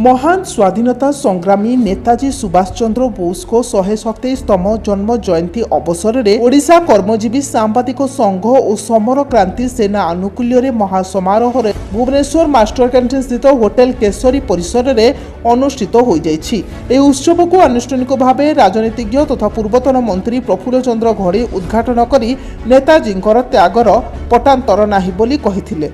महान स्वाधीनता संग्रामी नेताजी सुभाष चंद्र बोस को 127तम जन्म जयंती अवसर में ओडिशा कर्मजीवी सांबादिक संघ और समर क्रांति सेना आनुकूल्य महासमारोह भुवनेश्वर मास्टर कैंटीन स्थित होटेल केशरी परिसर में अनुष्ठित हो जाइछि। ए उत्सव को आनुष्ठानिक भाव राजनीतिज्ञ तथा पूर्वतन मंत्री प्रफुल्ल चंद्र घड़ी उद्घाटन करी नेताजी त्यागर पटांतर नाही बोली कहिथिले।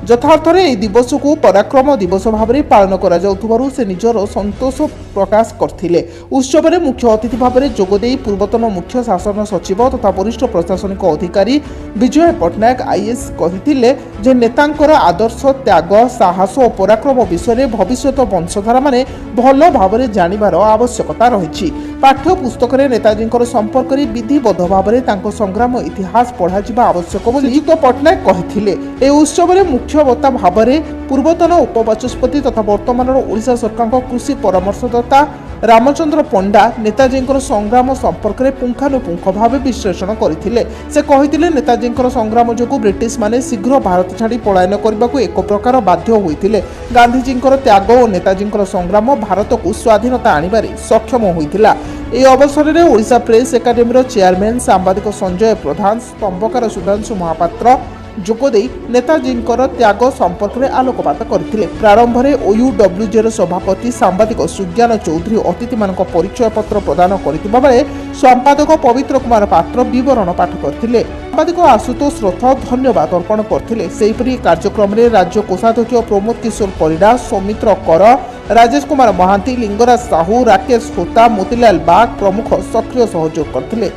यथार्थरे यह दिवस को पराक्रम दिवस भाव में पालन करा जाउथुबारु से निजर संतोष प्रकाश करथिले। उत्सव में मुख्य अतिथि भाव में जोगदे पूर्वतन मुख्य शासन सचिव तथा वरिष्ठ प्रशासनिक अधिकारी विजय पट्टनायक आईएएस कहिथिले जे नेतांकर आदर्श त्याग साहस और पराक्रम विषय भविष्यत वंशधारा माने भल भाव में जानिबार आवश्यकता रही। पाठ्य पुस्तक में नेताजी संपर्क में विधिबद्ध भाव में संग्राम इतिहास पढ़ा आवश्यक बोली पट्टनायक कहिथिले। ए उत्सव में मुख्य वक्ता भाव में पूर्वतन उपबाचस्पति तथा वर्तमान ओडिशा सरकार कृषि परामर्शदाता रामचंद्र पंडा नेताजी संग्राम संपर्क में पुंखानुपुंख भाव विश्लेषण करथिले। से कहिथिले नेताजी संग्राम जोगु ब्रिटिश माने शीघ्र भारत छाड़ी पलायन करने को एक प्रकार बाध्य होइथिले। गांधीजी त्याग और नेताजी संग्राम भारत को स्वाधीनता आनिबारे सक्षम होइथिला। ए अवसर में ओडिशा प्रेस एकाडेमी चेयरमैन सांबादिक संजय प्रधान स्तंभकार सुधांशु महापात्र जोगदे नेताजी त्याग संपर्क में आलोकपात करथिले। प्रारंभ में ओयूडब्ल्यूजे सभापति सांबादिक सुज्ञान चौधरी अतिथि मानक परिचय पत्र प्रदान करथिबा बेले संपादक पवित्र कुमार पात्र विवरण पाठ करथिले। सांबादिक आशुतोष रथ धन्यवाद अर्पण करथिले। सेहिपरि कार्यक्रम में राज्य कोषाध्यक्ष प्रमोद किशोर परिडा, सौमित्र कर, राजेश कुमार महांती, लिंगराज साहू, राकेश होता, मोतीलाल बाग प्रमुख सक्रिय सहयोग करथिले।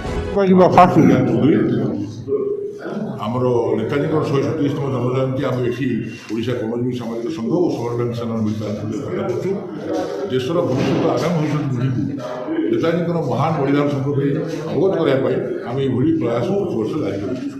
आमर नेताजी 137तम जन्म जयंती आम ये ओडिशा कर्मजीवी सामाजिक संघ और समर क्रांति सेना मिलकर देशर भविष्य आगामी भविष्य पीढ़ी नेताजी महान बलिदान संपर्क अवगत करने आम ये प्रयास वर्ष जारी कर।